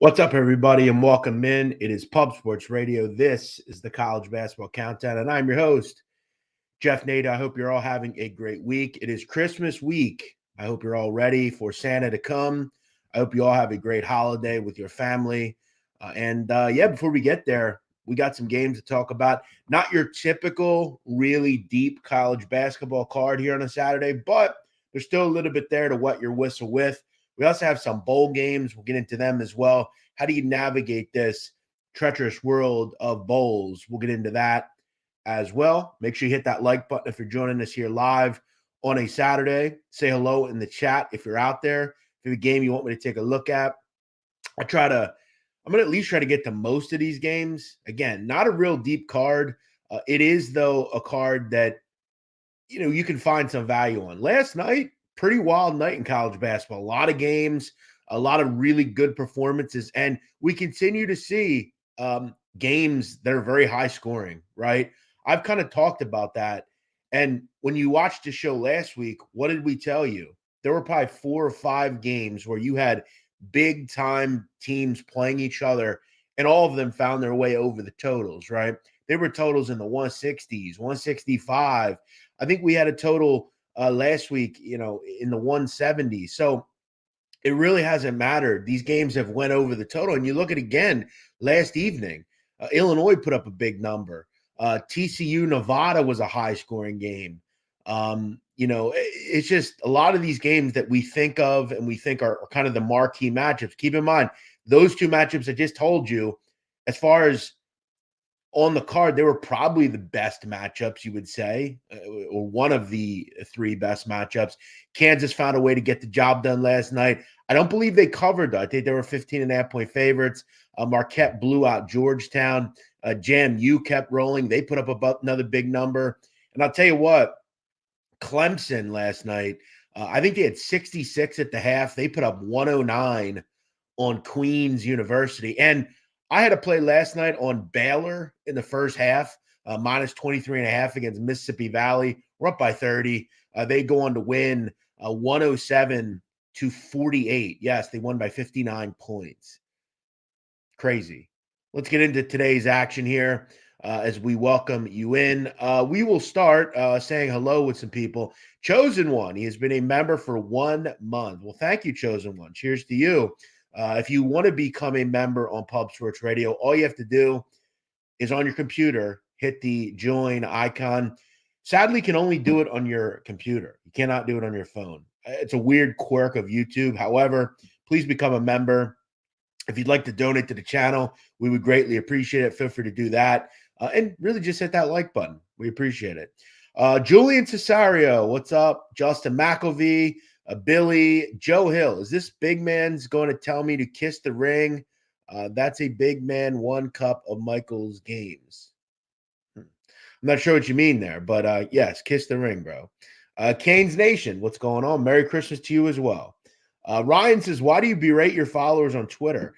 What's up, everybody, and welcome in. It is Pub Sports Radio. This is the College Basketball Countdown, and I'm your host, Jeff Nader. I hope you're all having a great week. It is Christmas week. I hope you're all ready for Santa to come. I hope you all have a great holiday with your family. Before we get there, we got some games to talk about. Not your typical, really deep college basketball card here on a Saturday, but there's still a little bit there to wet your whistle with. We also have some bowl games. We'll get into them as well. How do you navigate this treacherous world of bowls? We'll get into that as well. Make sure you hit that like button if you're joining us here live on a Saturday. Say hello in the chat if you're out there. If you have a game you want me to take a look at, I'm going to at least try to get to most of these games. Again, not a real deep card. It is, though, a card that, you can find some value on. Last night, pretty wild night in college basketball. A lot of games, a lot of really good performances, and we continue to see games that are very high scoring, right? I've kind of talked about that. And when you watched the show last week, what did we tell you? There were probably 4 or 5 games where you had big time teams playing each other, and all of them found their way over the totals, right? There were totals in the 160s, 165. I think we had a total last week, in the 170s. So it really hasn't mattered. These games have went over the total. And you look at again last evening, Illinois put up a big number. TCU Nevada was a high scoring game. It's just a lot of these games that we think of and we think are kind of the marquee matchups. Keep in mind, those 2 matchups I just told you, as far as on the card, they were probably the best matchups, you would say, or one of the 3 best matchups. Kansas found a way to get the job done last night. I don't believe they covered, though. I think they were 15.5-point favorites. Marquette blew out Georgetown. JMU kept rolling. They put up another big number. And I'll tell you what, Clemson last night, I think they had 66 at the half. They put up 109 on Queens University. And I had a play last night on Baylor in the first half, minus 23.5 against Mississippi Valley. We're up by 30. They go on to win 107-48. Yes, they won by 59 points. Crazy. Let's get into today's action here as we welcome you in. We will start saying hello with some people. Chosen One, he has been a member for 1 month. Well, thank you, Chosen One. Cheers to you. If you want to become a member on Pub Sports Radio, all you have to do is on your computer, hit the join icon. Sadly, you can only do it on your computer. You cannot do it on your phone. It's a weird quirk of YouTube. However, please become a member. If you'd like to donate to the channel, we would greatly appreciate it. Feel free to do that. And really just hit that like button. We appreciate it. Julian Cesario, what's up? Justin McElvey. Billy, Joe Hill, is this big man's going to tell me to kiss the ring? That's a big man 1 cup of Michael's games. I'm not sure what you mean there, but yes, kiss the ring, bro. Canes Nation, what's going on? Merry Christmas to you as well. Ryan says, why do you berate your followers on Twitter?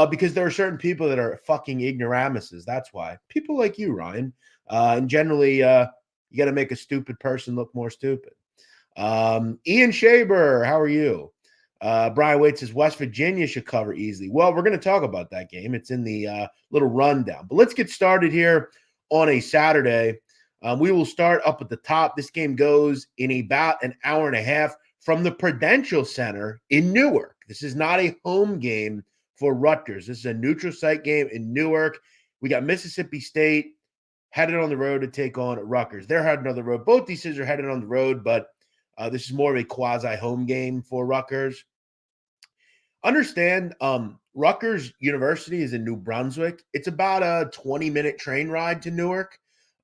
Because there are certain people that are fucking ignoramuses. That's why. People like you, Ryan. And generally, you got to make a stupid person look more stupid. Ian Shaber, how are you? Brian Waite says West Virginia should cover easily. Well, we're going to talk about that game. It's in the little rundown. But let's get started here on a Saturday. We will start up at the top. This game goes in about an hour and a half from the Prudential Center in Newark. This is not a home game for Rutgers. This is a neutral site game in Newark. We got Mississippi State headed on the road to take on Rutgers. They're headed on the road. Both these cities are headed on the road, but this is more of a quasi-home game for Rutgers. Understand, Rutgers University is in New Brunswick. It's about a 20-minute train ride to Newark.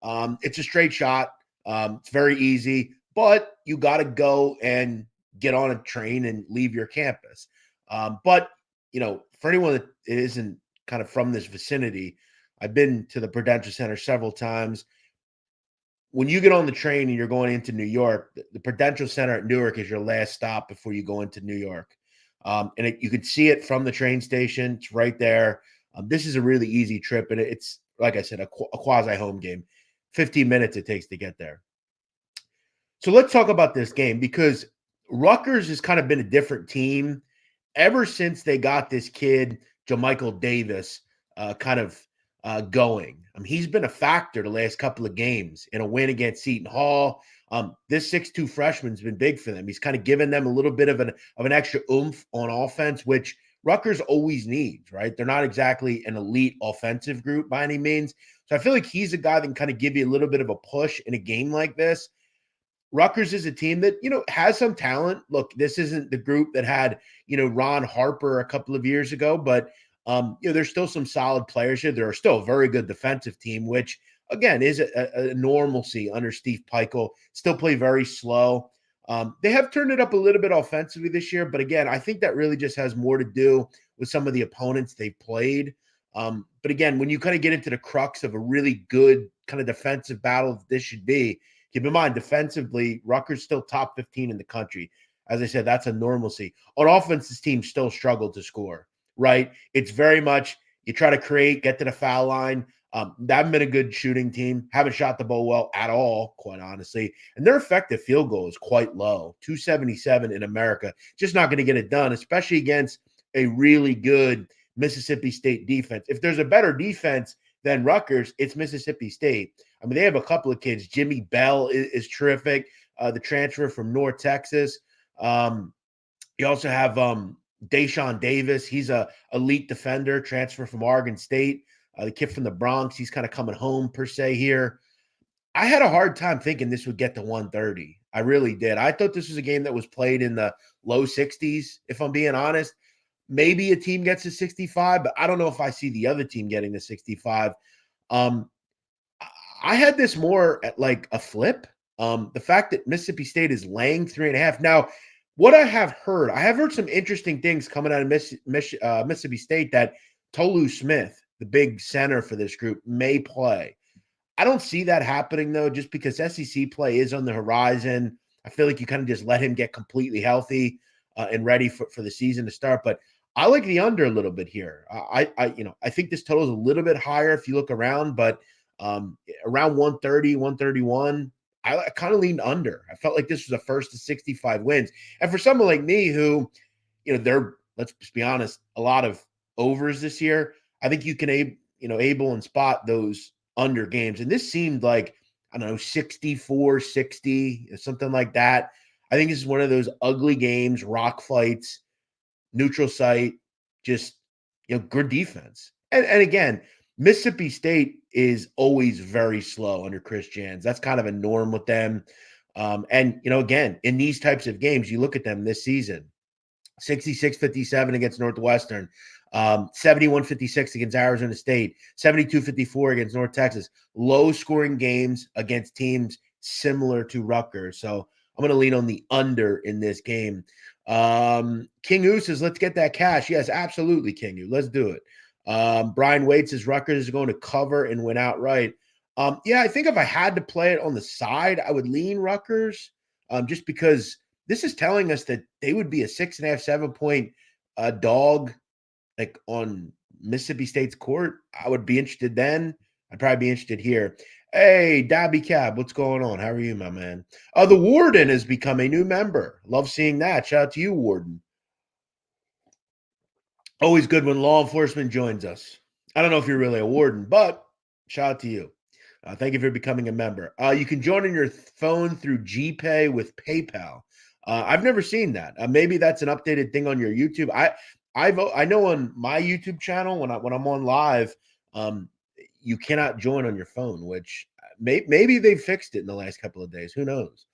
It's a straight shot. It's very easy, but you got to go and get on a train and leave your campus. But for anyone that isn't kind of from this vicinity, I've been to the Prudential Center several times. When you get on the train and you're going into New York, the Prudential Center at Newark is your last stop before you go into New York. You can see it from the train station. It's right there. This is a really easy trip, and it's, like I said, a quasi-home game. 15 minutes it takes to get there. So let's talk about this game, because Rutgers has kind of been a different team ever since they got this kid, Michael Davis going. He's been a factor the last couple of games in a win against Seton Hall. This 6'2" freshman's been big for them. He's kind of given them a little bit of an extra oomph on offense, which Rutgers always needs, right? They're not exactly an elite offensive group by any means. So I feel like he's a guy that can kind of give you a little bit of a push in a game like this. Rutgers is a team that, has some talent. Look, this isn't the group that had, Ron Harper a couple of years ago, but, there's still some solid players here. They're still a very good defensive team, which, again, is a normalcy under Steve Peichel. Still play very slow. They have turned it up a little bit offensively this year, but again, I think that really just has more to do with some of the opponents they've played. But again, when you kind of get into the crux of a really good kind of defensive battle that this should be, keep in mind, defensively, Rutgers still top 15 in the country. As I said, that's a normalcy. On offense, this team still struggled to score, right? It's very much you try to create, get to the foul line. They haven't been a good shooting team. Haven't shot the ball well at all, quite honestly. And their effective field goal is quite low, 277 in America. Just not going to get it done, especially against a really good Mississippi State defense. If there's a better defense than Rutgers, it's Mississippi State. I mean, they have a couple of kids. Jimmy Bell is terrific, the transfer from North Texas. You also have Deshaun Davis. He's a elite defender, transfer from Oregon State. The kid from the Bronx, he's kind of coming home per se here. I had a hard time thinking this would get to 130. I really did. I thought this was a game that was played in the low 60s, if I'm being honest. Maybe a team gets to 65, but I don't know if I see the other team getting to 65. I had this more at like a flip. The fact that Mississippi State is laying 3.5. Now, what I have heard some interesting things coming out of Mississippi State that Tolu Smith, the big center for this group, may play. I don't see that happening, though, just because SEC play is on the horizon. I feel like you kind of just let him get completely healthy and ready for the season to start. But I like the under a little bit here. I think this total is a little bit higher if you look around, but around 130, 131, I kind of leaned under. I felt like this was a first to 65 wins. And for someone like me who, they're, let's just be honest, a lot of overs this year, I think you can, able and spot those under games. And this seemed like, I don't know, 64, 60, something like that. I think this is one of those ugly games, rock fights, neutral site, just, good defense. And again, Mississippi State is always very slow under Chris Jans. That's kind of a norm with them. And, again, in these types of games, you look at them this season, 66-57 against Northwestern, 71-56 against Arizona State, 72-54 against North Texas. Low-scoring games against teams similar to Rutgers. So I'm going to lean on the under in this game. King U says, let's get that cash. Yes, absolutely, King U. Let's do it. Brian Wade says Rutgers is going to cover and win outright. I think if I had to play it on the side, I would lean Rutgers just because this is telling us that they would be a 6.5, 7-point dog like on Mississippi State's court. I would be interested then. I'd probably be interested here. Hey, Dabby Cab, what's going on? How are you, my man? The Warden has become a new member. Love seeing that. Shout out to you, Warden. Always good when law enforcement joins us. I don't know if you're really a warden, but shout out to you. Thank you for becoming a member. You can join on your phone through GPay with PayPal. I've never seen that. Maybe that's an updated thing on your YouTube. I know on my YouTube channel when I'm on live, you cannot join on your phone, which maybe they fixed it in the last couple of days. Who knows?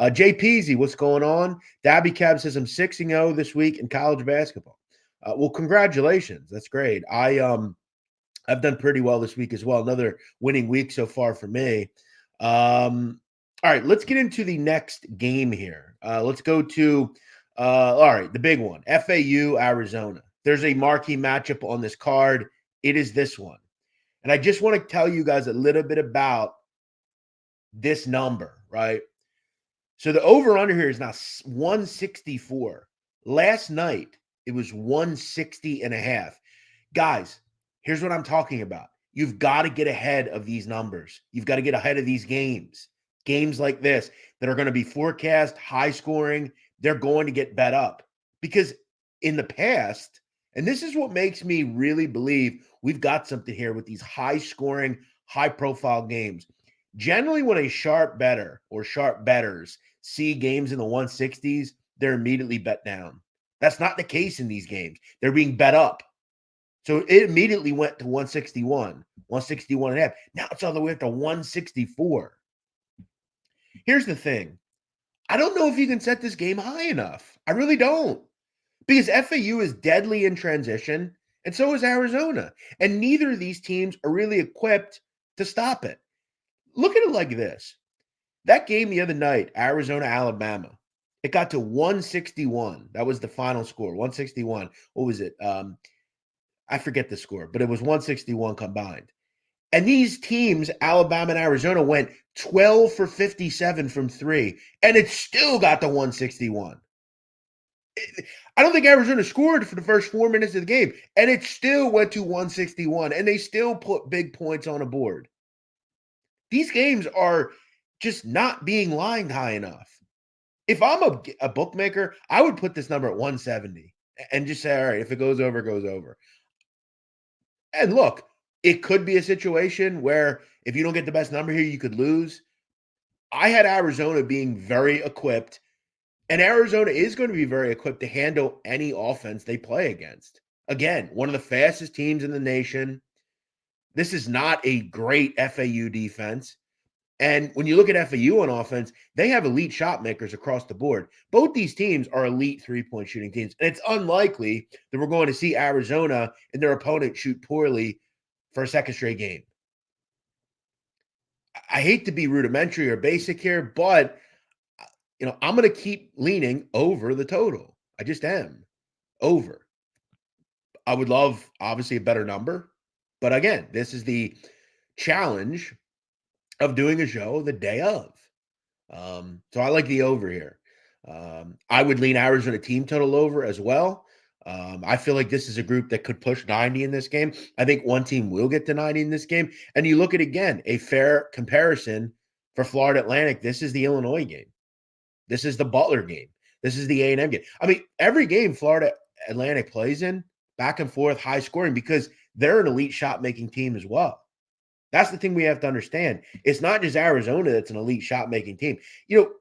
JPZ, what's going on? Dabby Cab says I'm 6-0 this week in college basketball. Well, congratulations. That's great. I've done pretty well this week as well. Another winning week so far for me. All right, let's get into the next game here. Let's go to, all right, the big one, FAU, Arizona. There's a marquee matchup on this card. It is this one. And I just want to tell you guys a little bit about this number, right? So the over-under here is now 164. Last night, it was 160.5. Guys, here's what I'm talking about. You've got to get ahead of these numbers. You've got to get ahead of these games. Games like this that are going to be forecast, high scoring, they're going to get bet up. Because in the past, And this is what makes me really believe we've got something here with these high-scoring, high-profile games. Generally, when a sharp bettor or sharp bettors see games in the 160s, they're immediately bet down. That's not the case in these games. They're being bet up. So it immediately went to 161, 161 and a half. Now it's all the way up to 164. Here's the thing. I don't know if you can set this game high enough. I really don't. Because FAU is deadly in transition, and so is Arizona. And neither of these teams are really equipped to stop it. Look at it like this. That game the other night, Arizona-Alabama, it got to 161. That was the final score, 161. What was it? I forget the score, but it was 161 combined. And these teams, Alabama and Arizona, went 12 for 57 from three, and it still got to 161. I don't think Arizona scored for the first 4 minutes of the game, and it still went to 161, and they still put big points on the board. These games are just not being lined high enough. If I'm a bookmaker, I would put this number at 170 and just say, all right, if it goes over, it goes over. And look, it could be a situation where if you don't get the best number here, you could lose. I had Arizona being very equipped, and Arizona is going to be very equipped to handle any offense they play against. Again, one of the fastest teams in the nation. This is not a great FAU defense. And when you look at FAU on offense, they have elite shot makers across the board. Both these teams are elite three-point shooting teams. And it's unlikely that we're going to see Arizona and their opponent shoot poorly for a second straight game. I hate to be rudimentary or basic here, but I'm going to keep leaning over the total. I just am. Over. I would love, obviously, a better number. But again, this is the challenge of doing a show the day of. So I like the over here. I would lean Arizona team total over as well. I feel like this is a group that could push 90 in this game. I think one team will get to 90 in this game. And you look at, again, a fair comparison for Florida Atlantic. This is the Illinois game. This is the Butler game. This is the A&M game. I mean, every game Florida Atlantic plays in, back and forth, high scoring, because they're an elite shot-making team as well. That's the thing we have to understand. It's not just Arizona that's an elite shot-making team.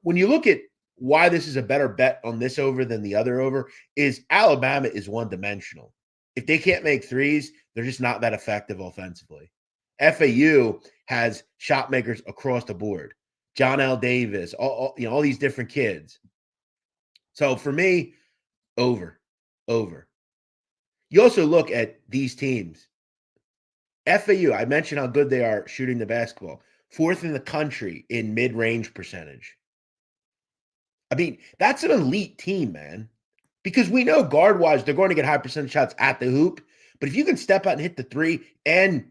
When you look at why this is a better bet on this over than the other over, is Alabama is one-dimensional. If they can't make threes, they're just not that effective offensively. FAU has shot makers across the board. John L. Davis, all these different kids. So for me, over. You also look at these teams. FAU, I mentioned how good they are shooting the basketball. 4th in the country in mid-range percentage. I mean, that's an elite team, man. Because we know guard-wise, they're going to get high percentage shots at the hoop. But if you can step out and hit the three and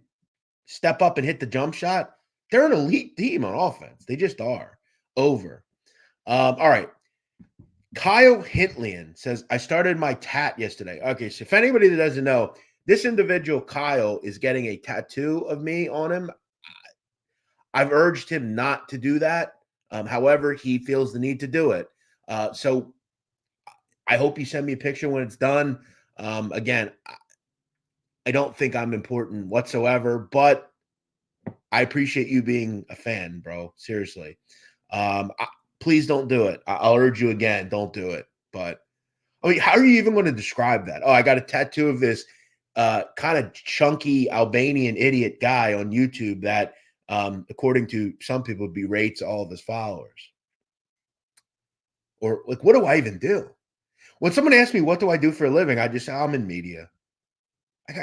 step up and hit the jump shot, they're an elite team on offense. They just are. Over. All right. Kyle Hintlian says, I started my tat yesterday. Okay, so if anybody that doesn't know, this individual, Kyle, is getting a tattoo of me on him. I've urged him not to do that. However, he feels the need to do it. So I hope you send me a picture when it's done. Again, I don't think I'm important whatsoever, but I appreciate you being a fan, bro. Seriously. Please don't do it. I'll urge you again. Don't do it. But, I mean, how are you even going to describe that? Oh, I got a tattoo of this kind of chunky Albanian idiot guy on YouTube that, according to some people, berates all of his followers. Or, like, what do I even do? When someone asks me, what do I do for a living? I just say, I'm in media.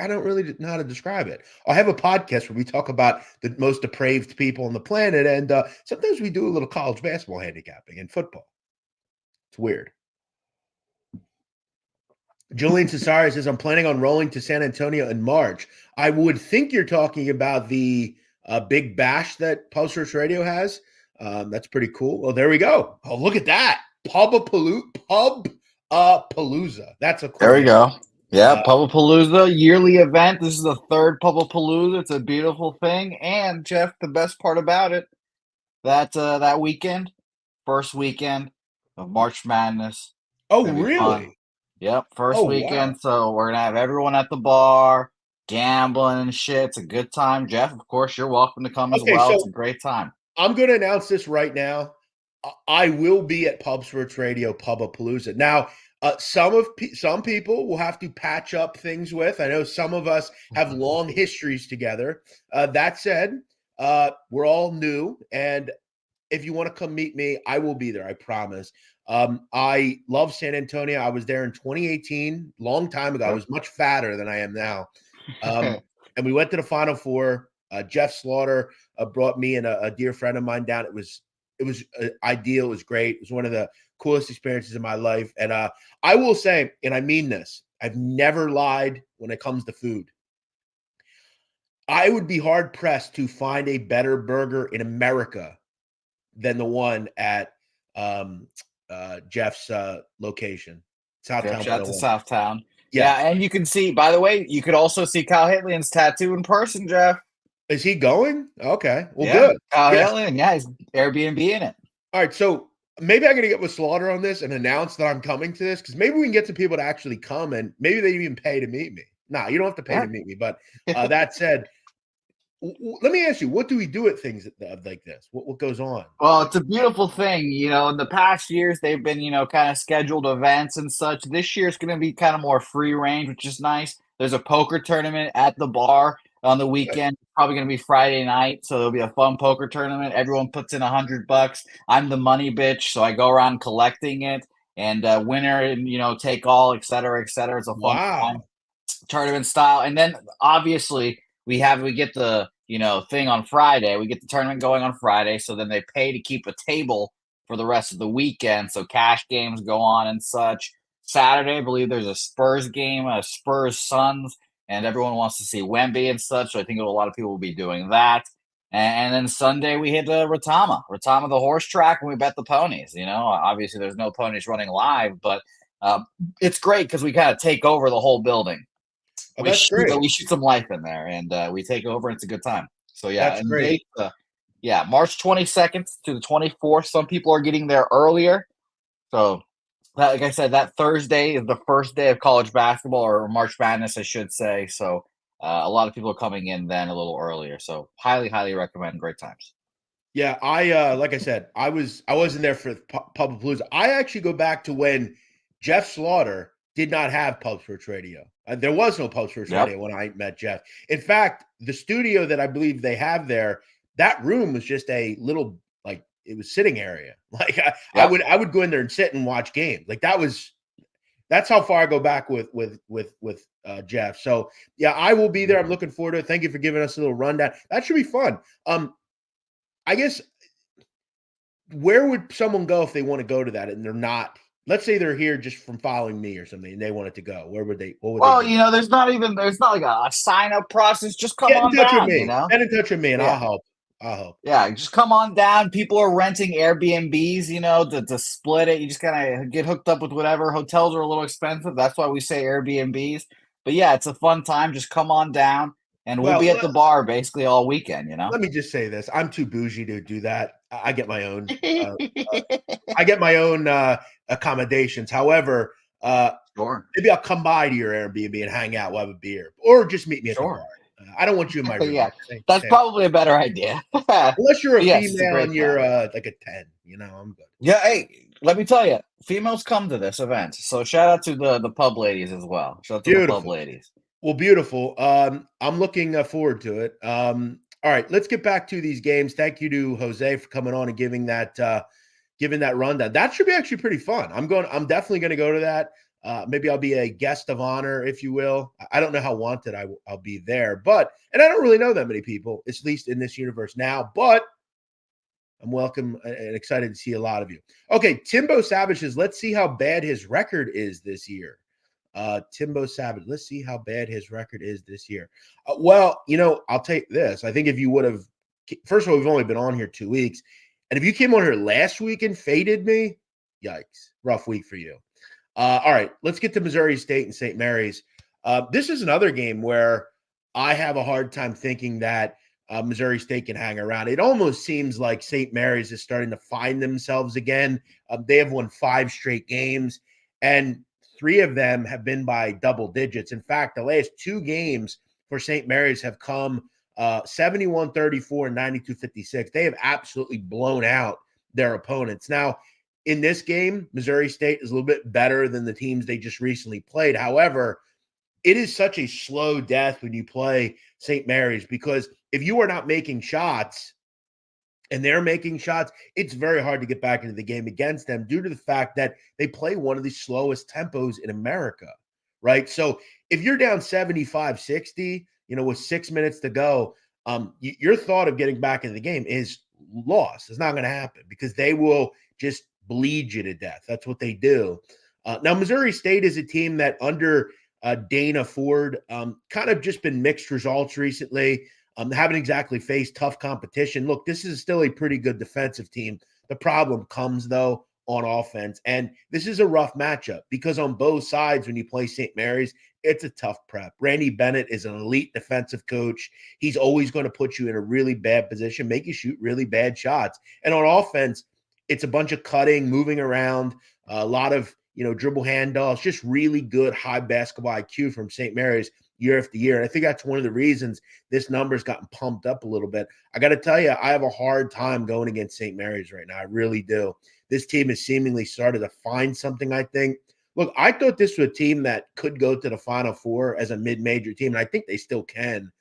I don't really know how to describe it. I have a podcast where we talk about the most depraved people on the planet, and sometimes we do a little college basketball handicapping and football. It's weird. Julian Cesare says, I'm planning on rolling to San Antonio in March. I would think you're talking about the big bash that Pulse Search Radio has. That's pretty cool. Well, there we go. Oh, look at that. Pubbapalooza. That's a cool There we name. go. Yeah, Pubbapalooza, yearly event. This is the third Pubbapalooza. It's a beautiful thing. And, Jeff, the best part about it, that weekend, first weekend of March Madness. Oh, really? Yep, first Oh, wow. weekend. So we're gonna have everyone at the bar, gambling and shit. It's a good time. Jeff, of course, you're welcome to come as Okay, well. It's so a great time. I'm going to announce this right now. I will be at Pub Sports Radio Pubbapalooza. Now, some people will have to patch up things with. I know some of us have long histories together. That said, we're all new, and if you want to come meet me, I will be there. I promise. I love San Antonio. I was there in 2018, long time ago. I Yep. was much fatter than I am now, and we went to the Final Four. Jeff Slaughter brought me and a dear friend of mine down. It was ideal. It was great. It was one of the coolest experiences in my life. And I will say, and I mean this, I've never lied when it comes to food. I would be hard pressed to find a better burger in America than the one at Jeff's location, Yep, Southtown shout out to 101. Southtown. Yeah. Yeah, and you can see, by the way, you could also see Kyle Hitlian's tattoo in person, Jeff. Is he going? Okay. Well, Yeah, good. Kyle Yes. Hitlian. Yeah, he's Airbnb in it. All right. So maybe I'm going to get with Slaughter on this and announce that I'm coming to this because maybe we can get some people to actually come and maybe they even pay to meet me. No, you don't have to pay to meet me. But that said, let me ask you, what do we do at things like this? What goes on? Well, it's a beautiful thing. In the past years, they've been, kind of scheduled events and such. This year, it's going to be kind of more free range, which is nice. There's a poker tournament at the bar on the weekend. Probably going to be Friday night, so there'll be a fun poker tournament. Everyone puts in $100. I'm the money bitch, so I go around collecting it and winner and take all, et cetera, et cetera. It's a fun time, Wow. tournament style. And then obviously we get the thing on Friday. We get the tournament going on Friday, so then they pay to keep a table for the rest of the weekend. So cash games go on and such. Saturday, I believe there's a Spurs game, a Spurs Suns, and everyone wants to see Wemby and such. So I think a lot of people will be doing that. And then Sunday we hit Retama the horse track, and we bet the ponies. Obviously there's no ponies running live, but it's great because we kind of take over the whole building. Oh, that's great. We shoot some life in there, and we take over. And it's a good time. So yeah, That's and great. March 22nd to the 24th. Some people are getting there earlier. So, like I said, that Thursday is the first day of college basketball, or March Madness, I should say. So a lot of people are coming in then a little earlier. So highly, highly recommend. Great times. Yeah, I like I said, I wasn't there for Pubbapalooza. I actually go back to when Jeff Slaughter did not have Pub Sports Radio. There was no Pub Sports Radio when I met Jeff. In fact, the studio that I believe they have there, that room was just a little it was sitting area. Like I would go in there and sit and watch games. Like that's how far I go back with Jeff. So yeah, I will be there. I'm looking forward to it. Thank you for giving us a little rundown. That should be fun. I guess where would someone go if they want to go to that and they're not? Let's say they're here just from following me or something, and they wanted to go. Where would they? What would they do? There's not like a sign up process. Just come Get in on touch with down. me. Get in touch with me, and I'll help. I'll help. Yeah, just come on down. People are renting Airbnbs, to split it. You just kind of get hooked up with whatever. Hotels are a little expensive. That's why we say Airbnbs. But yeah, it's a fun time. Just come on down, and we'll be at the bar basically all weekend. Let me just say this: I'm too bougie to do that. I get my own. Accommodations. However, sure, maybe I'll come by to your Airbnb and hang out. We'll have a beer, or just meet me at the bar. I don't want you in my room. Yeah, that's probably a better idea. Unless you're a female and you're like a 10, I'm good. Yeah, hey, let me tell you, females come to this event. So shout out to the pub ladies as well. Shout out to the pub ladies. Well, beautiful. I'm looking forward to it. All right, let's get back to these games. Thank you to Jose for coming on and giving that rundown. That should be actually pretty fun. I'm definitely going to go to that. Maybe I'll be a guest of honor, if you will. I don't know how wanted I'll be there, and I don't really know that many people, at least in this universe now, but I'm welcome and excited to see a lot of you. Okay, Timbo Savage says, let's see how bad his record is this year. Timbo Savage, let's see how bad his record is this year. Well, I'll take this. I think if you would have, first of all, we've only been on here 2 weeks. And if you came on here last week and faded me, yikes, rough week for you. All right, let's get to Missouri State and St. Mary's. This is another game where I have a hard time thinking that Missouri State can hang around. It almost seems like St. Mary's is starting to find themselves again. They have won 5 straight games. And 3 of them have been by double digits. In fact, the last 2 games for St. Mary's have come 71-34 and 92-56. They have absolutely blown out their opponents. Now, in this game, Missouri State is a little bit better than the teams they just recently played. However, it is such a slow death when you play St. Mary's, because if you are not making shots and they're making shots, it's very hard to get back into the game against them due to the fact that they play one of the slowest tempos in America, right? So if you're down 75-60, with 6 minutes to go, your thought of getting back into the game is lost. It's not going to happen because they will just bleed you to death. That's what they do. Now, Missouri State is a team that under Dana Ford kind of just been mixed results recently. Haven't exactly faced tough competition. Look, this is still a pretty good defensive team. The problem comes, though, on offense. And this is a rough matchup because on both sides, when you play St. Mary's, it's a tough prep. Randy Bennett is an elite defensive coach. He's always going to put you in a really bad position, make you shoot really bad shots. And on offense, it's a bunch of cutting, moving around, a lot of, dribble handoffs, just really good high basketball IQ from St. Mary's year after year. And I think that's one of the reasons this number's gotten pumped up a little bit. I got to tell you, I have a hard time going against St. Mary's right now. I really do. This team has seemingly started to find something, I think. Look, I thought this was a team that could go to the Final Four as a mid-major team, and I think they still can.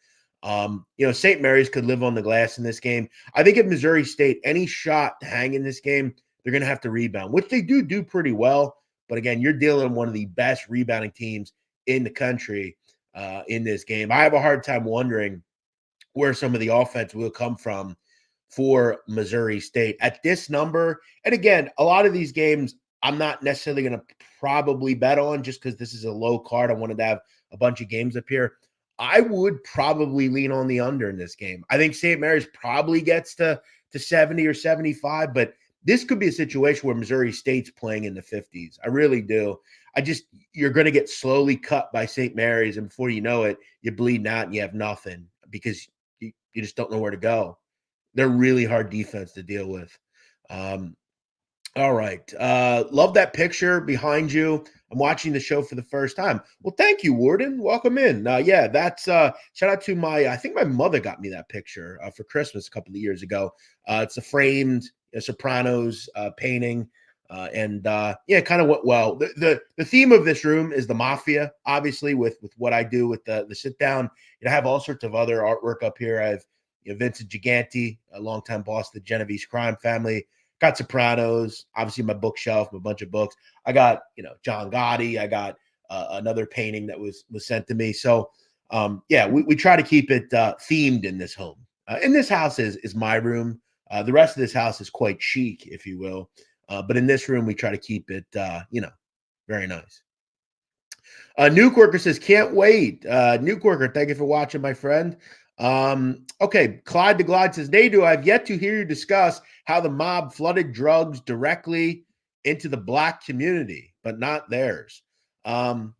St. Mary's could live on the glass in this game. I think if Missouri State, any shot to hang in this game, they're going to have to rebound, which they do pretty well. But again, you're dealing with one of the best rebounding teams in the country in this game. I have a hard time wondering where some of the offense will come from for Missouri State at this number. And again, a lot of these games I'm not necessarily going to probably bet on just because this is a low card. I wanted to have a bunch of games up here. I would probably lean on the under in this game. I think St. Mary's probably gets to 70 or 75, but this could be a situation where Missouri State's playing in the 50s. I really do. You're going to get slowly cut by St. Mary's, and before you know it, you're bleeding out and you have nothing because you just don't know where to go. They're really hard defense to deal with. All right. Love that picture behind you. I'm watching the show for the first time. Well, thank you, Warden. Welcome in. That's shout out to I think my mother got me that picture for Christmas a couple of years ago. It's a framed Sopranos painting. Kind of went well. The theme of this room is the mafia, obviously, with what I do with the sit down. I have all sorts of other artwork up here. I have Vincent Giganti, a longtime boss of the Genovese crime family. Got Sopranos, obviously my bookshelf, a bunch of books. I got, John Gotti. I got another painting that was sent to me. So, we try to keep it themed in this home. And this house is my room. The rest of this house is quite chic, if you will. But in this room, we try to keep it, very nice. Nuke Worker says, can't wait. Nuke Worker, thank you for watching, my friend. Okay, Clyde the Glide says, Nadu, I've yet to hear you discuss how the mob flooded drugs directly into the Black community, but not theirs. Well,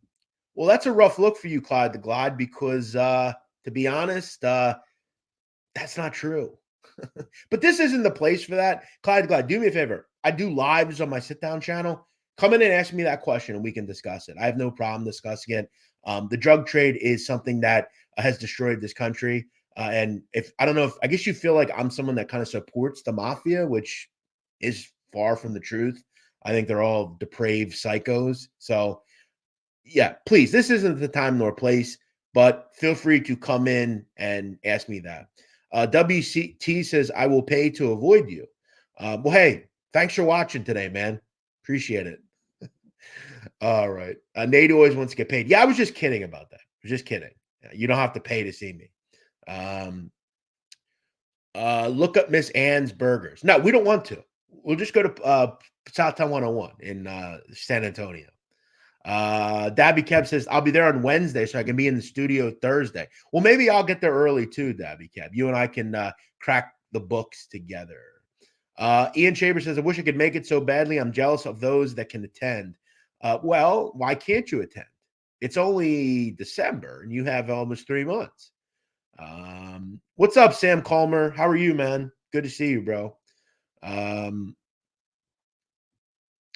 that's a rough look for you, Clyde the Glide, because to be honest, that's not true. But this isn't the place for that. Clyde the Glide, do me a favor. I do lives on my sit-down channel. Come in and ask me that question, and we can discuss it. I have no problem discussing it. The drug trade is something that has destroyed this country. And I guess you feel like I'm someone that kind of supports the mafia, which is far from the truth. I think they're all depraved psychos. So, yeah, please, this isn't the time nor place, but feel free to come in and ask me that. WCT says, I will pay to avoid you. Well, hey, thanks for watching today, man. Appreciate it. All right. Nate always wants to get paid. Yeah, I was just kidding about that. I was just kidding. You don't have to pay to see me. Look up Miss Ann's Burgers. No, we don't want to. We'll just go to Southtown 101 in San Antonio. Dabby Kev says, I'll be there on Wednesday so I can be in the studio Thursday. Well, maybe I'll get there early too, Dabby Kev. You and I can crack the books together. Ian Shaver says, I wish I could make it so badly. I'm jealous of those that can attend. Well, why can't you attend? It's only December and you have almost 3 months. What's up, Sam Calmer? How are you, man? Good to see you, bro. All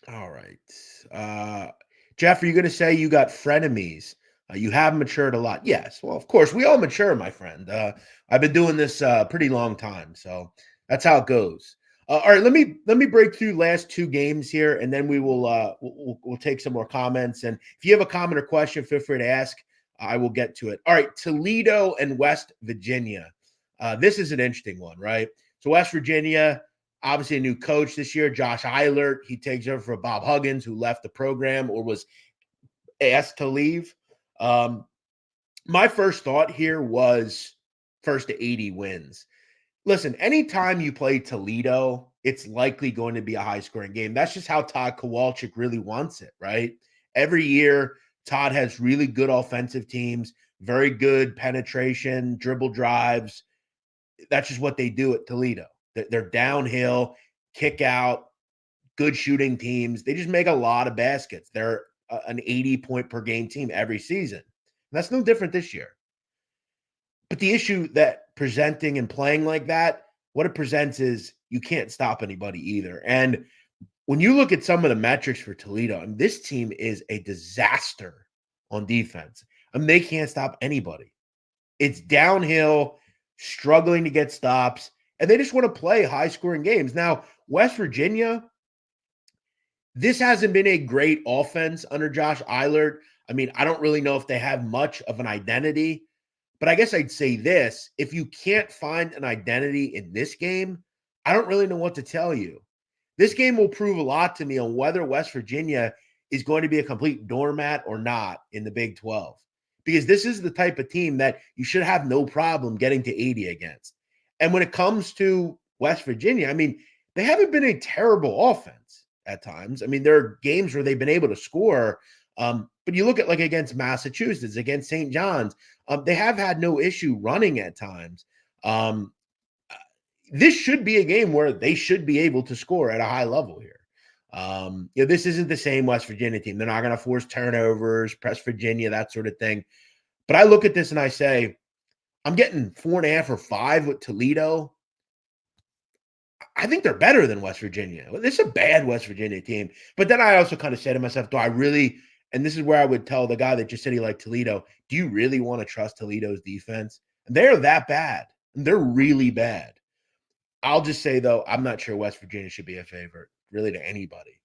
right. Jeff, are you going to say you got frenemies? You have matured a lot. Yes. Well, of course, we all mature, my friend. I've been doing this pretty long time, so that's how it goes. All right, let me break through last two games here, and then we will we'll take some more comments. And if you have a comment or question, feel free to ask. I will get to it. All right, Toledo and West Virginia. This is an interesting one, right? So West Virginia, obviously a new coach this year, Josh Eilert. He takes over for Bob Huggins, who left the program or was asked to leave. My first thought here was first to 80 wins. Listen, anytime you play Toledo, it's likely going to be a high-scoring game. That's just how Todd Kowalczyk really wants it, right? Every year, Todd has really good offensive teams, very good penetration, dribble drives. That's just what they do at Toledo. They're downhill, kick out, good shooting teams. They just make a lot of baskets. They're an 80-point-per-game team every season. And that's no different this year. But the issue that presenting and playing like that, what it presents is you can't stop anybody either. And when you look at some of the metrics for Toledo, and this team is a disaster on defense. I mean, they can't stop anybody. It's downhill, struggling to get stops, and they just want to play high-scoring games. Now, West Virginia, this hasn't been a great offense under Josh Eilert. I mean, I don't really know if they have much of an identity. But I guess I'd say this, if you can't find an identity in this game, I don't really know what to tell you. This game will prove a lot to me on whether West Virginia is going to be a complete doormat or not in the Big 12. Because this is the type of team that you should have no problem getting to 80 against. And when it comes to West Virginia, I mean, they haven't been a terrible offense at times. I mean, there are games where they've been able to score. But you look at like against Massachusetts, against St. John's, they have had no issue running at times. This should be a game where they should be able to score at a high level here. This isn't the same West Virginia team. They're not going to force turnovers, press Virginia, that sort of thing. But I look at this and I say, I'm getting 4.5 or 5 with Toledo. I think they're better than West Virginia. This is a bad West Virginia team. But then I also kind of say to myself, do I really – and this is where I would tell the guy that just said he liked Toledo, do you really want to trust Toledo's defense? They're that bad. They're really bad. I'll just say, though, I'm not sure West Virginia should be a favorite, really, to anybody.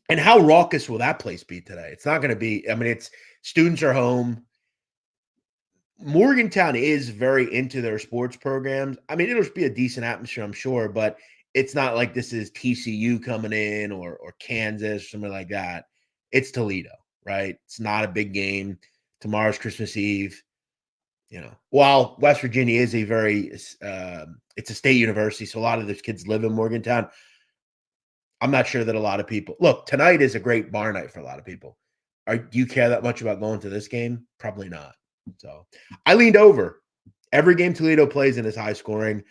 And how raucous will that place be today? It's not going to be – I mean, it's students are home. Morgantown is very into their sports programs. I mean, it'll be a decent atmosphere, I'm sure, but it's not like this is TCU coming in or Kansas or something like that. It's Toledo, right? It's not a big game. Tomorrow's Christmas Eve. While West Virginia is a very it's a state university, so a lot of those kids live in Morgantown. I'm not sure that a lot of people – look, tonight is a great bar night for a lot of people. Do you care that much about going to this game? Probably not. So I leaned over. Every game Toledo plays in is high scoring.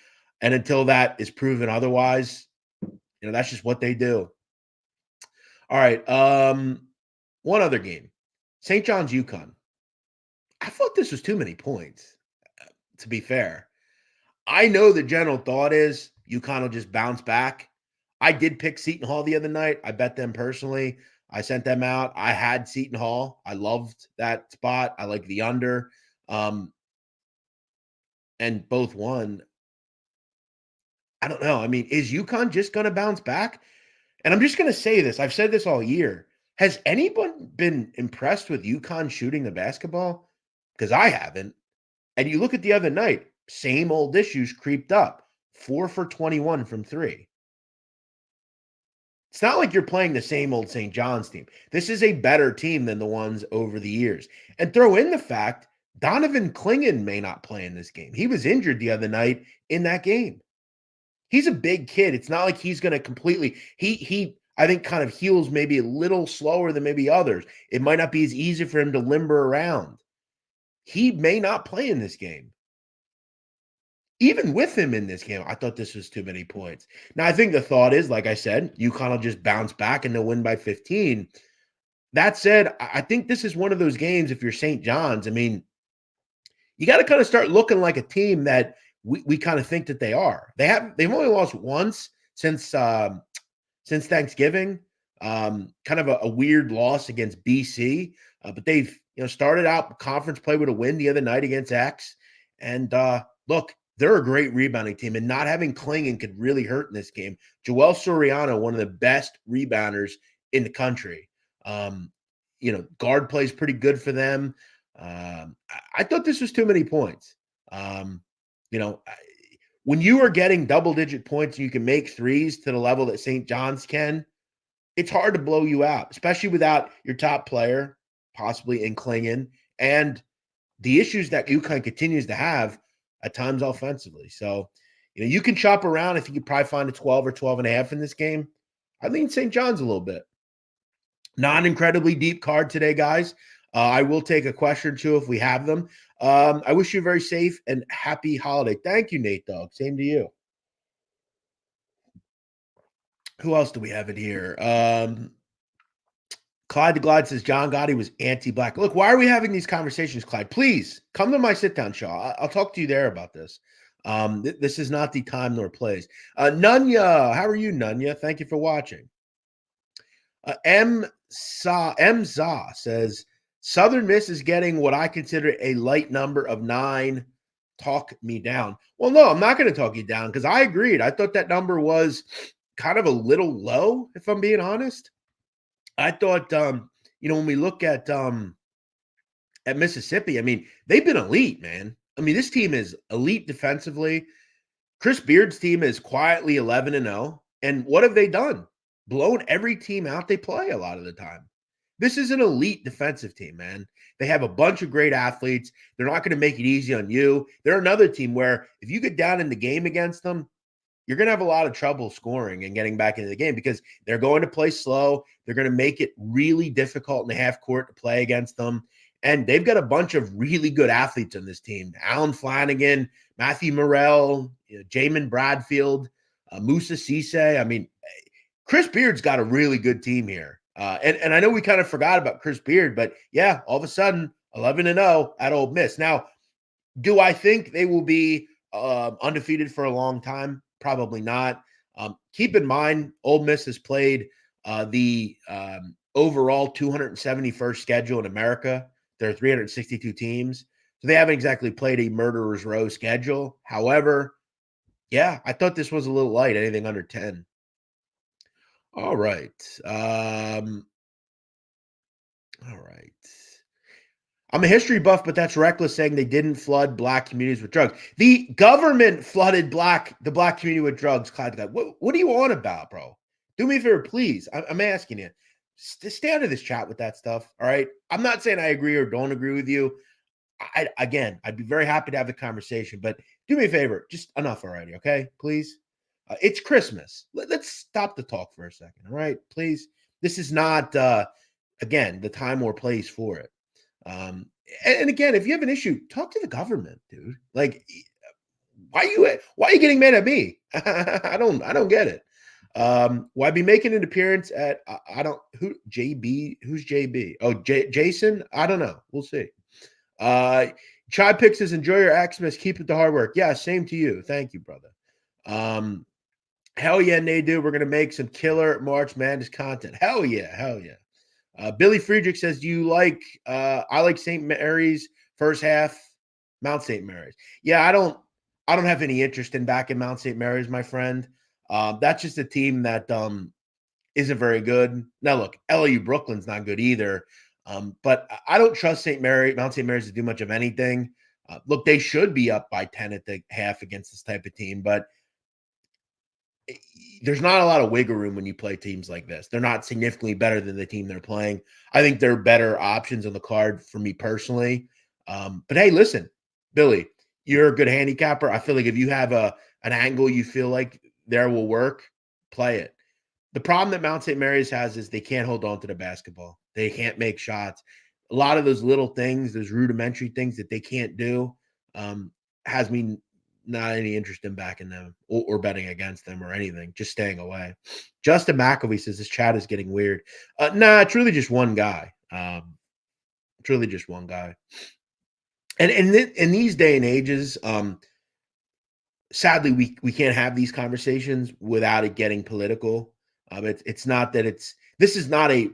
And until that is proven otherwise, that's just what they do. All right. One other game. St. John's, Yukon. I thought this was too many points, to be fair. I know the general thought is Yukon will just bounce back. I did pick Seton Hall the other night. I bet them personally. I sent them out. I had Seton Hall. I loved that spot. I like the under. And both won. I don't know. I mean, is Yukon just going to bounce back? And I'm just going to say this. I've said this all year. Has anyone been impressed with Yukon shooting the basketball? Because I haven't. And you look at the other night, same old issues creeped up. 4 for 21 from 3. It's not like you're playing the same old St. John's team. This is a better team than the ones over the years. And throw in the fact Donovan Clingan may not play in this game. He was injured the other night in that game. He's a big kid. It's not like he's going to completely he I think kind of heals maybe a little slower than maybe others. It might not be as easy for him to limber around. He may not play in this game. Even with him in this game, I thought this was too many points. Now, I think the thought is, like I said, UConn will just bounce back and they'll win by 15. That said, I think this is one of those games, if you're St. John's, I mean, you got to kind of start looking like a team that we kind of think that they are. They've only lost once since Thanksgiving. Kind of a weird loss against BC, but they've started out conference play with a win the other night against X. And look, they're a great rebounding team, and not having Klingon could really hurt in this game. Joel Soriano, one of the best rebounders in the country. Guard plays pretty good for them. I thought this was too many points. When you are getting double-digit points and you can make threes to the level that St. John's can, it's hard to blow you out, especially without your top player, possibly in Klingon, and the issues that Yukon continues to have at times offensively. So, you can chop around. I think you probably find a 12 or 12 and a half in this game. I lean St. John's a little bit. Not incredibly deep card today, guys. I will take a question or two if we have them. I wish you a very safe and happy holiday. Thank you, Nate Dogg. Same to you. Who else do we have in here? Clyde the Glide says John Gotti was anti-black. Look, why are we having these conversations, Clyde? Please come to my sit-down show. I'll talk to you there about this. This is not the time nor place. Nunya, how are you, Nunya? Thank you for watching. M. Za says, Southern Miss is getting what I consider a light number of 9. Talk me down. Well, no, I'm not going to talk you down because I agreed. I thought that number was kind of a little low, if I'm being honest. I thought, when we look at Mississippi, I mean, they've been elite, man. I mean, this team is elite defensively. Chris Beard's team is quietly 11-0. And what have they done? Blown every team out they play a lot of the time. This is an elite defensive team, man. They have a bunch of great athletes. They're not going to make it easy on you. They're another team where if you get down in the game against them, you're going to have a lot of trouble scoring and getting back into the game because they're going to play slow. They're going to make it really difficult in the half court to play against them. And they've got a bunch of really good athletes on this team. Alan Flanagan, Matthew Morrell, Jamin Bradfield, Musa Cisse. I mean, Chris Beard's got a really good team here. And I know we kind of forgot about Chris Beard, but yeah, all of a sudden, 11-0 at Ole Miss. Now, do I think they will be undefeated for a long time? Probably not. Keep in mind, Ole Miss has played the overall 271st schedule in America. There are 362 teams. So they haven't exactly played a murderer's row schedule. However, yeah, I thought this was a little light, anything under 10. All right. All right. I'm a history buff, but that's reckless saying they didn't flood black communities with drugs. The government flooded the black community with drugs, Clyde. What are you on about, bro? Do me a favor, please. I'm asking you. Stay out of this chat with that stuff, all right? I'm not saying I agree or don't agree with you. I'd be very happy to have the conversation, but do me a favor. Just enough already, okay? Please. It's Christmas. Let's stop the talk for a second, all right? Please. This is not, again, the time or place for it. And again, if you have an issue, talk to the government, dude. Like, why are you getting mad at me? I don't get it. Why be making an appearance at JB? Who's JB? Oh, Jason? I don't know. We'll see. Chai Pick says, enjoy your Xmas. Keep it the hard work. Yeah, same to you. Thank you, brother. Hell yeah, Nadu. We're gonna make some killer March Madness content. Hell yeah. Billy Friedrich says, do you like I like St. Mary's first half, Mount St. Mary's. Yeah, I don't have any interest in back in Mount St. Mary's, my friend. That's just a team that isn't very good. Now look, LU Brooklyn's not good either. But I don't trust Mount St. Mary's to do much of anything. Look, they should be up by 10 at the half against this type of team, but there's not a lot of wiggle room when you play teams like this. They're not significantly better than the team they're playing. I think there are better options on the card for me personally. But hey, listen, Billy, you're a good handicapper. I feel like if you have an angle you feel like there will work, play it. The problem that Mount St. Mary's has is they can't hold on to the basketball. They can't make shots. A lot of those little things, those rudimentary things that they can't do, has me not any interest in backing them or betting against them or anything, just staying away. Justin McAvee says this chat is getting weird. Nah, it's really just one guy. It's really just one guy. And in these day and ages, sadly, we can't have these conversations without it getting political. It's not that this is not a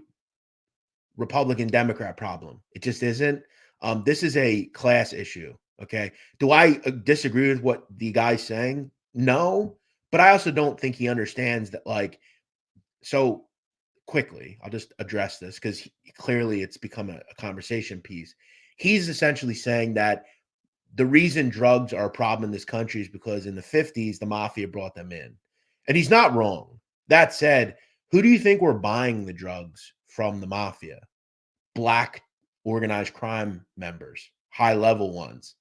Republican Democrat problem. It just isn't. This is a class issue. Okay. Do I disagree with what the guy's saying? No, but I also don't think he understands that, like, so quickly. I'll just address this because clearly it's become a conversation piece. He's essentially saying that the reason drugs are a problem in this country is because in the 50s, the mafia brought them in. And he's not wrong. That said, who do you think were buying the drugs from the mafia? Black organized crime members, high-level ones.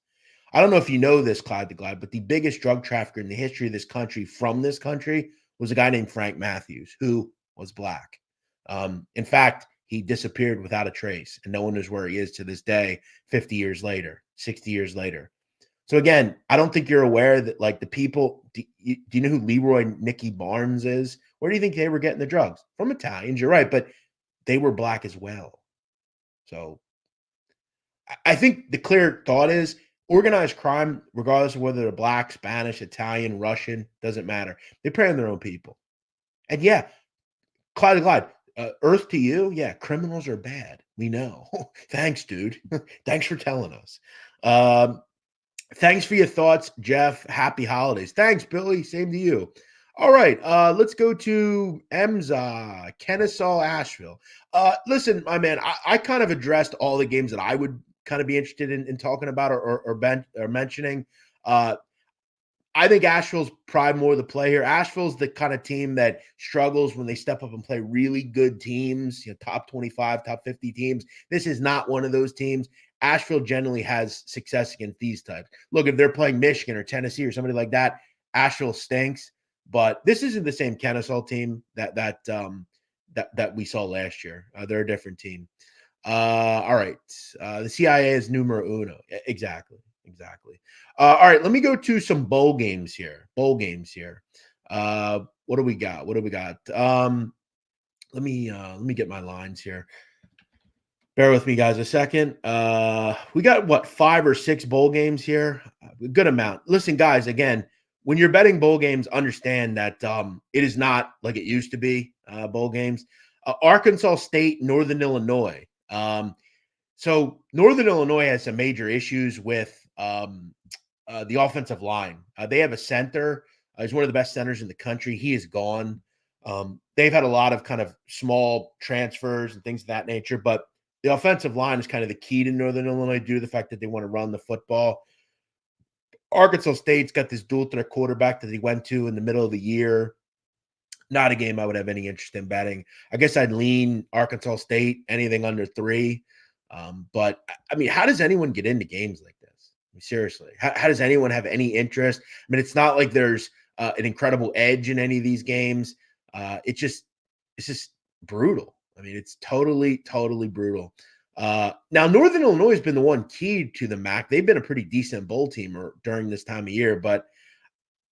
I don't know if you know this, Clyde the Glide, but the biggest drug trafficker in the history of this country from this country was a guy named Frank Matthews, who was black. In fact, he disappeared without a trace, and no one knows where he is to this day, 50 years later, 60 years later. So again, I don't think you're aware that, like, the people, do you know who Leroy Nicky Barnes is? Where do you think they were getting the drugs? From Italians, you're right, but they were black as well. So I think the clear thought is organized crime, regardless of whether they're black, Spanish, Italian, Russian, doesn't matter. They prey on their own people. And yeah, Clyde the Glide, Earth to you, yeah, criminals are bad. We know. Thanks, dude. Thanks for telling us. Thanks for your thoughts, Jeff. Happy holidays. Thanks, Billy. Same to you. All right, let's go to Emza, Kennesaw, Asheville. Listen, my man, I kind of addressed all the games that I would kind of be interested in talking about or mentioning. I think Asheville's probably more the play here. Asheville's the kind of team that struggles when they step up and play really good teams, top 25, top 50 teams. This is not one of those teams. Asheville generally has success against these types. Look, if they're playing Michigan or Tennessee or somebody like that, Asheville stinks. But this isn't the same Kennesaw team that we saw last year. They're a different team. All right. The CIA is numero uno. Exactly. All right. Let me go to some bowl games here. What do we got? Let me get my lines here. Bear with me, guys, a second. We got 5 or 6 bowl games here. A good amount. Listen, guys, again, when you're betting bowl games, understand that it is not like it used to be, bowl games. Arkansas State, Northern Illinois. So Northern Illinois has some major issues with the offensive line. They have a center. He's one of the best centers in the country. He is gone. They've had a lot of kind of small transfers and things of that nature, but the offensive line is kind of the key to Northern Illinois due to the fact that they want to run the football. Arkansas State's got this dual threat quarterback that they went to in the middle of the year. Not a game I would have any interest in betting. I guess I'd lean Arkansas State, anything under 3. But, I mean, how does anyone get into games like this? I mean, seriously, how does anyone have any interest? I mean, it's not like there's an incredible edge in any of these games. It's just brutal. I mean, it's totally brutal. Now, Northern Illinois has been the one key to the MAC. They've been a pretty decent bowl team during this time of year, but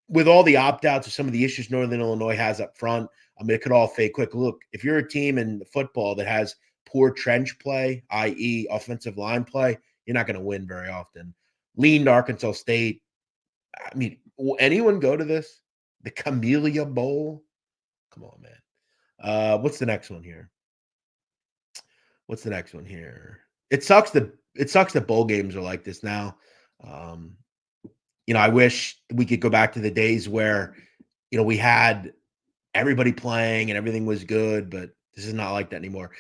with all the opt-outs of some of the issues Northern Illinois has up front, I mean, it could all fade quick. Look, if you're a team in football that has poor trench play, i.e. offensive line play, you're not going to win very often. Lean to Arkansas State. I mean, will anyone go to this? The Camellia Bowl? Come on, man. What's the next one here? It sucks that bowl games are like this now. I wish we could go back to the days where, we had everybody playing and everything was good, but this is not like that anymore.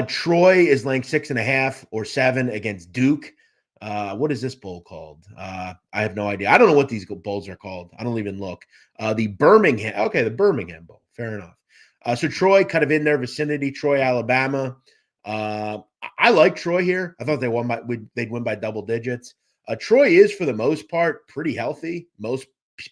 Troy is laying 6.5 or 7 against Duke. What is this bowl called? I have no idea. I don't know what these bowls are called. I don't even look. The Birmingham Bowl. Fair enough. So Troy kind of in their vicinity, Troy, Alabama. I like Troy here. I thought they'd win by double digits. Troy is, for the most part, pretty healthy. Most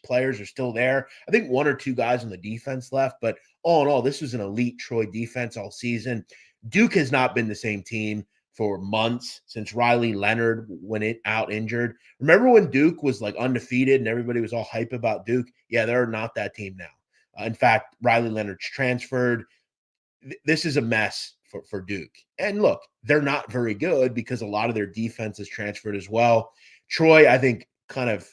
players are still there. I think 1 or 2 guys on the defense left, but all in all, this was an elite Troy defense all season. Duke has not been the same team for months since Riley Leonard went out injured. Remember when Duke was like undefeated and everybody was all hype about Duke? Yeah, they're not that team now. In fact, Riley Leonard's transferred. This is a mess for Duke. And look, they're not very good because a lot of their defense is transferred as well. Troy, I think, kind of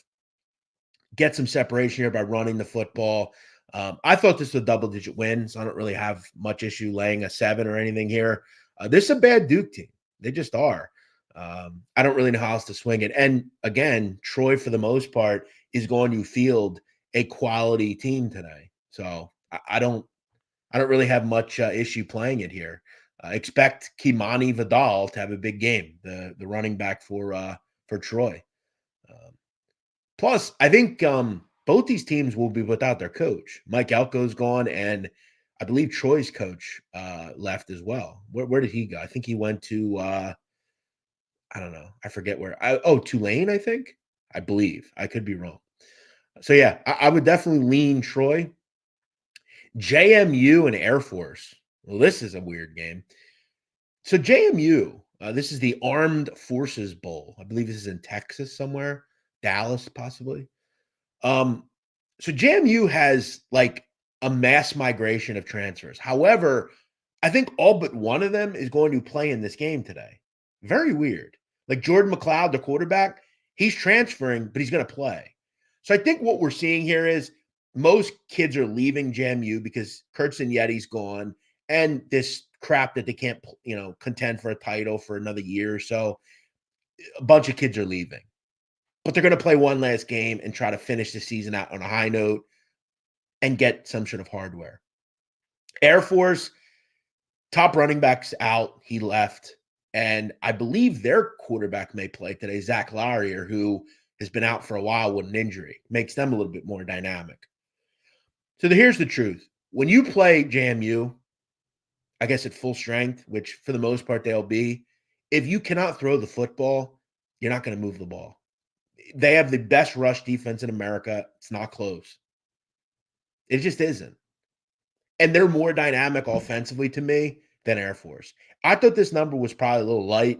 get some separation here by running the football. I thought this was a double-digit win, so I don't really have much issue laying a 7 or anything here. This is a bad Duke team. They just are. I don't really know how else to swing it. And again, Troy, for the most part, is going to field a quality team today. So I don't really have much issue playing it here. Expect Kimani Vidal to have a big game, the running back for Troy. Plus, I think both these teams will be without their coach. Mike Elko's gone, and I believe Troy's coach left as well. Where did he go? I think he went to I don't know. I forget where. Tulane, I think. I believe. I could be wrong. So yeah, I would definitely lean Troy. JMU and Air Force. Well, this is a weird game. So JMU, this is the Armed Forces Bowl. I believe this is in Texas somewhere, Dallas possibly. So JMU has like a mass migration of transfers. However, I think all but one of them is going to play in this game today. Very weird. Like Jordan McLeod, the quarterback, he's transferring, but he's going to play. So I think what we're seeing here is most kids are leaving JMU because Kurtzen Yeti's gone, and this crap that they can't, contend for a title for another year or so. A bunch of kids are leaving, but they're going to play one last game and try to finish the season out on a high note and get some sort of hardware. Air Force, top running back's out. He left. And I believe their quarterback may play today, Zach Laurier, who has been out for a while with an injury. Makes them a little bit more dynamic. So here's the truth. When you play JMU, I guess at full strength, which for the most part they'll be, if you cannot throw the football, you're not going to move the ball. They have the best rush defense in America. It's not close. It just isn't. And they're more dynamic offensively to me than Air Force. I thought this number was probably a little light.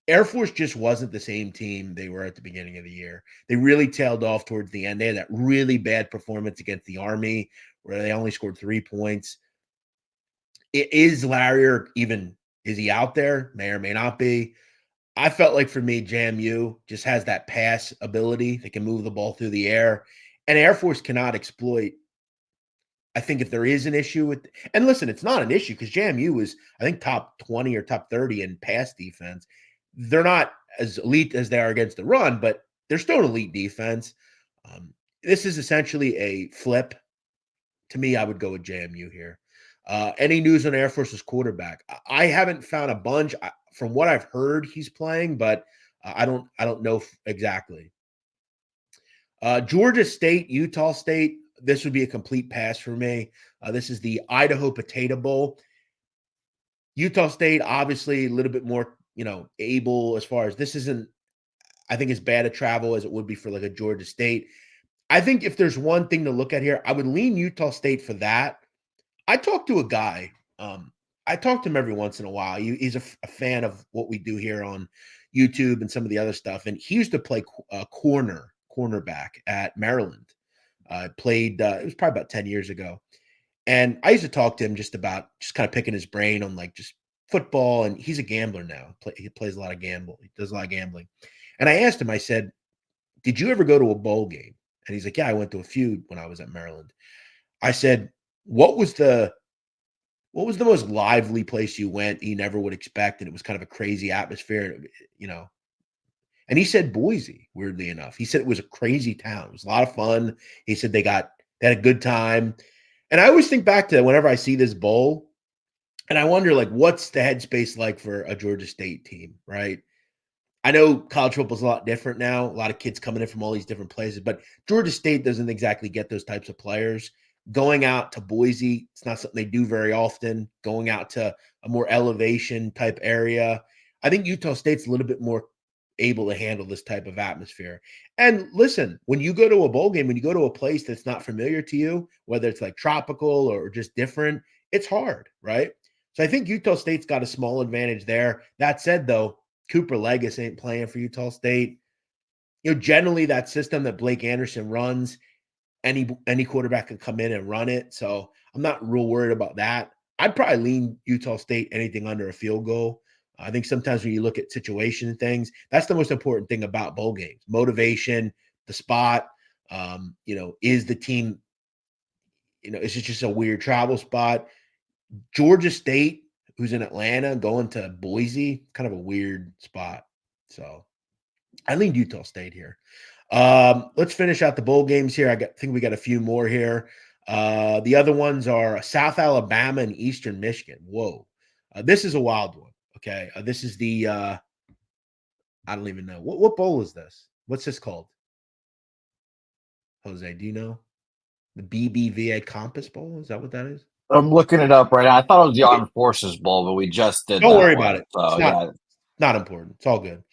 Air Force just wasn't the same team they were at the beginning of the year. They really tailed off towards the end. They had that really bad performance against the Army where they only scored 3 points. Is Laurier is he out there? May or may not be. I felt like for me, JMU just has that pass ability. They can move the ball through the air. And Air Force cannot exploit. I think if there is an issue with, and listen, it's not an issue because JMU is, I think, top 20 or top 30 in pass defense. They're not as elite as they are against the run, but they're still an elite defense. This is essentially a flip. To me, I would go with JMU here. Any news on Air Force's quarterback? I haven't found a bunch. From what I've heard, he's playing, but I don't know exactly. Georgia State, Utah State. This would be a complete pass for me. This is the Idaho Potato Bowl. Utah State, obviously, a little bit more, able as far as this isn't, I think, as bad a travel as it would be for like a Georgia State. I think if there's one thing to look at here, I would lean Utah State for that. I talked to a guy. I talk to him every once in a while. He's a fan of what we do here on YouTube and some of the other stuff. And he used to play cornerback at Maryland. Played, it was probably about 10 years ago. And I used to talk to him just kind of picking his brain on like just football. And he's a gambler now. He plays a lot of gamble. He does a lot of gambling. And I asked him, I said, did you ever go to a bowl game? And he's like, yeah, I went to a few when I was at Maryland. I said, what was the most lively place you went you never would expect? And it was kind of a crazy atmosphere, And he said Boise, weirdly enough. He said it was a crazy town. It was a lot of fun. He said they had a good time. And I always think back to whenever I see this bowl, and I wonder, like, what's the headspace like for a Georgia State team, right? I know college football is a lot different now. A lot of kids coming in from all these different places, but Georgia State doesn't exactly get those types of players. Going out to Boise, it's not something they do very often. Going out to a more elevation type area. I think Utah State's a little bit more able to handle this type of atmosphere. And listen, when you go to a bowl game, when you go to a place that's not familiar to you, whether it's like tropical or just different, it's hard, right? So I think Utah State's got a small advantage there. That said, though, Cooper Legis ain't playing for Utah State. Generally that system that Blake Anderson runs, any quarterback can come in and run it. So I'm not real worried about that. I'd probably lean Utah State anything under a field goal. I think sometimes when you look at situation and things, that's the most important thing about bowl games. Motivation, the spot, is the team, it's just a weird travel spot. Georgia State, who's in Atlanta, going to Boise, kind of a weird spot. So I lean Utah State here. Let's finish out the bowl games here. I think we got a few more here. The other ones are South Alabama and Eastern Michigan. Whoa. This is a wild one. Okay. This is the I don't even know. What bowl is this? What's this called? Jose, do you know? The BBVA Compass Bowl? Is that what that is? I'm looking it up right now. I thought it was the Armed Forces Bowl, but we just did. Don't worry about it. So, it's not important. It's all good.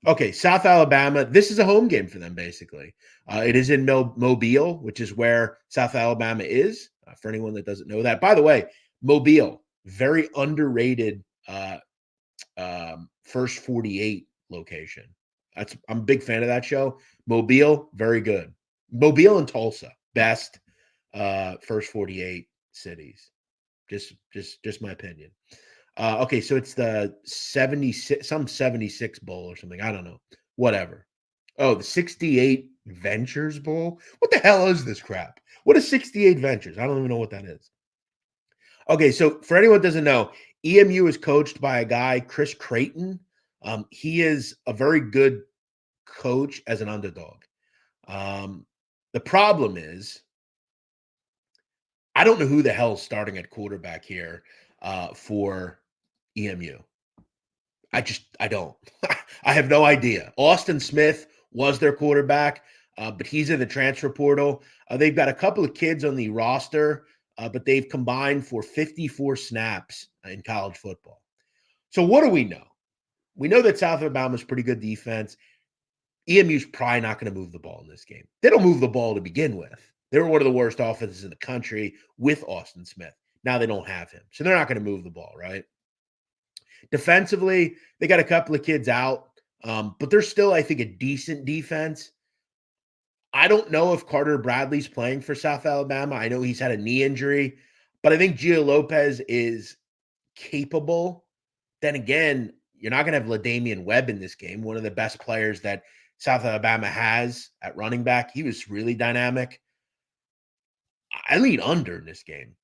Okay, South Alabama. This is a home game for them, basically. It is in Mobile, which is where South Alabama is. For anyone that doesn't know that, by the way, Mobile, very underrated. First 48 location. I'm a big fan of that show. Mobile, very good. Mobile and Tulsa, best first 48 cities. Just my opinion. Okay, so it's the 76 bowl or something. I don't know. Whatever. Oh, the 68 Ventures Bowl. What the hell is this crap? What is 68 Ventures? I don't even know what that is. Okay, so for anyone that doesn't know, EMU is coached by a guy, Chris Creighton. He is a very good coach as an underdog. The problem is, I don't know who the hell is starting at quarterback here for EMU. I don't. I have no idea. Austin Smith was their quarterback, but he's in the transfer portal. They've got a couple of kids on the roster, but they've combined for 54 snaps in college football. So what do we know? We know that South Alabama's pretty good defense. EMU's probably not going to move the ball in this game. They don't move the ball to begin with. They were one of the worst offenses in the country with Austin Smith. Now they don't have him. So they're not going to move the ball, right? Defensively, they got a couple of kids out, but they're still, I think, a decent defense. I don't know if Carter Bradley's playing for South Alabama. I know he's had a knee injury, but I think Gio Lopez is capable. Then again, you're not going to have LaDamian Webb in this game, one of the best players that South Alabama has at running back. He was really dynamic. I lean under in this game.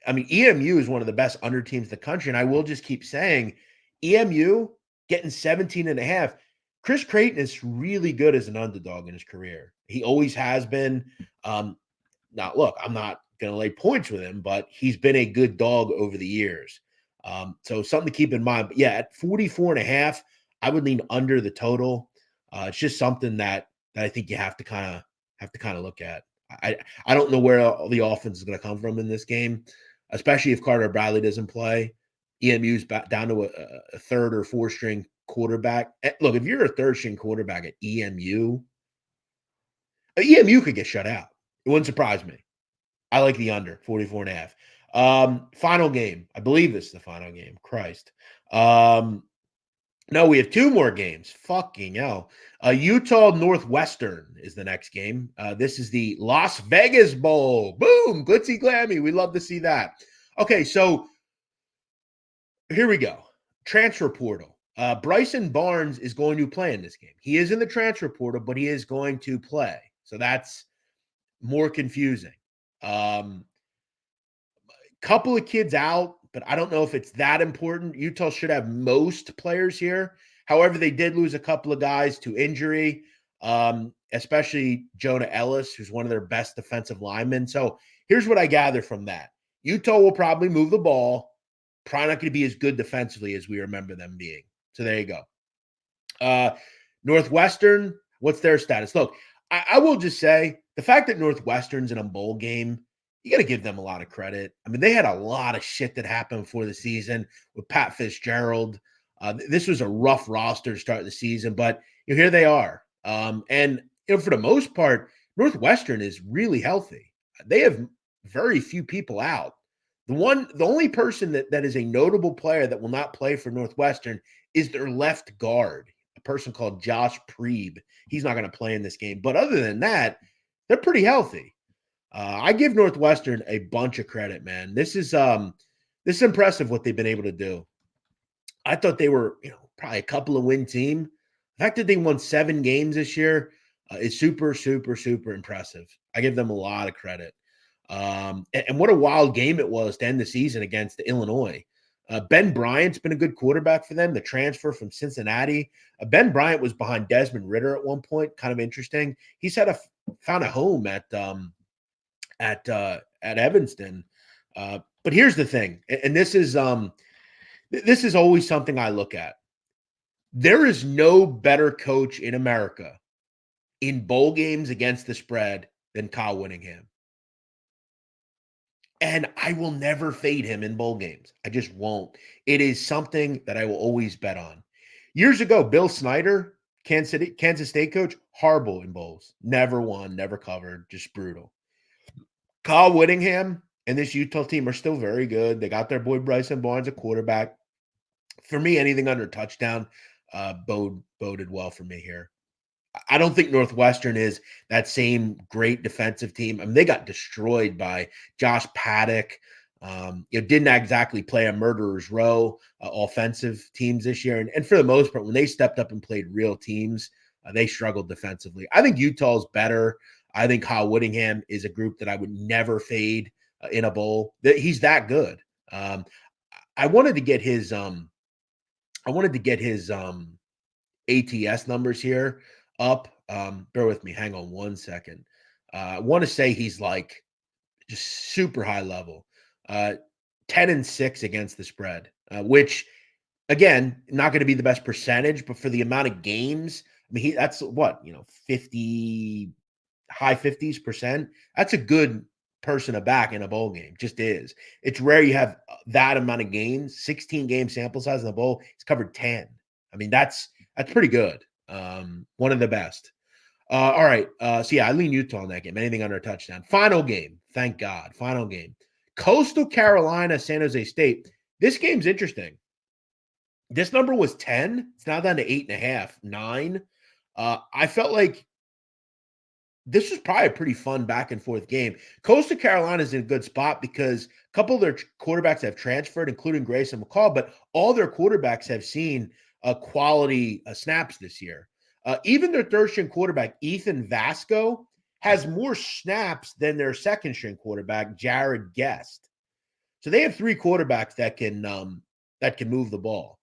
I mean, EMU is one of the best under teams in the country, and I will just keep saying EMU getting 17.5. Chris Creighton is really good as an underdog in his career. He always has been. Now, look, I'm not going to lay points with him, but he's been a good dog over the years. So something to keep in mind. But yeah, at 44.5, I would lean under the total. It's just something that I think you have to kind of look at. I don't know where all the offense is going to come from in this game, especially if Carter Bradley doesn't play. EMU's back down to a third or fourth string quarterback. Look, if you're a third string quarterback at EMU could get shut out. It wouldn't surprise me. I like the under 44.5. Final game. I believe this is the final game. Christ. No, we have two more games. Fucking hell. Utah Northwestern is the next game. This is the Las Vegas Bowl. Boom. Glitzy glammy. We love to see that. Okay, so here we go. Transfer portal. Bryson Barnes is going to play in this game. He is in the transfer portal, but he is going to play. So that's more confusing. Couple of kids out, but I don't know if it's that important. Utah should have most players here. However, they did lose a couple of guys to injury, especially Jonah Ellis, who's one of their best defensive linemen. So here's what I gather from that. Utah will probably move the ball. Probably not going to be as good defensively as we remember them being. So there you go. Northwestern, what's their status? Look, I will just say the fact that Northwestern's in a bowl game, you got to give them a lot of credit. I mean, they had a lot of shit that happened before the season with Pat Fitzgerald. This was a rough roster to start the season, but here they are. And for the most part, Northwestern is really healthy. They have very few people out. The only person that is a notable player that will not play for Northwestern is their left guard, a person called Josh Preeb. He's not going to play in this game. But other than that, they're pretty healthy. I give Northwestern a bunch of credit, man. This is impressive what they've been able to do. I thought they were, probably a couple of win team. The fact that they won 7 games this year is super, super, super impressive. I give them a lot of credit. And what a wild game it was to end the season against Illinois. Ben Bryant's been a good quarterback for them. The transfer from Cincinnati. Ben Bryant was behind Desmond Ridder at one point. Kind of interesting. He's found a home at Evanston. But here's the thing, and this is always something I look at. There is no better coach in America in bowl games against the spread than Kyle Whittingham. And I will never fade him in bowl games. I just won't. It is something that I will always bet on. Years ago, Bill Snyder, Kansas State coach, horrible in bowls. Never won, never covered, just brutal. Kyle Whittingham and this Utah team are still very good. They got their boy Bryson Barnes at quarterback. For me, anything under touchdown boded well for me here. I don't think Northwestern is that same great defensive team. I mean, they got destroyed by Josh Paddock. Didn't exactly play a murderer's row offensive teams this year. And for the most part, when they stepped up and played real teams, they struggled defensively. I think Utah's better. I think Kyle Whittingham is a group that I would never fade in a bowl. He's that good. I wanted to get his ATS numbers here up. Bear with me. Hang on one second. I want to say he's like just super high level. 10-6 against the spread, which again, not going to be the best percentage, but for the amount of games, I mean, that's what, 50, high 50s%. That's a good person to back in a bowl game. Just is. It's rare you have that amount of games, 16 game sample size in the bowl. He's covered 10. I mean, that's pretty good. One of the best. All right. So yeah, I lean Utah in that game. Anything under a touchdown. Final game. Thank God. Final game. Coastal Carolina, San Jose State. This game's interesting. This number was 10. It's now down to 8.5, 9. I felt like this was probably a pretty fun back and forth game. Coastal Carolina is in a good spot because a couple of their quarterbacks have transferred, including Grayson McCall, but all their quarterbacks have seen quality snaps this year. Even their third-string quarterback, Ethan Vasco, has more snaps than their second-string quarterback, Jared Guest. So they have three quarterbacks that can move the ball.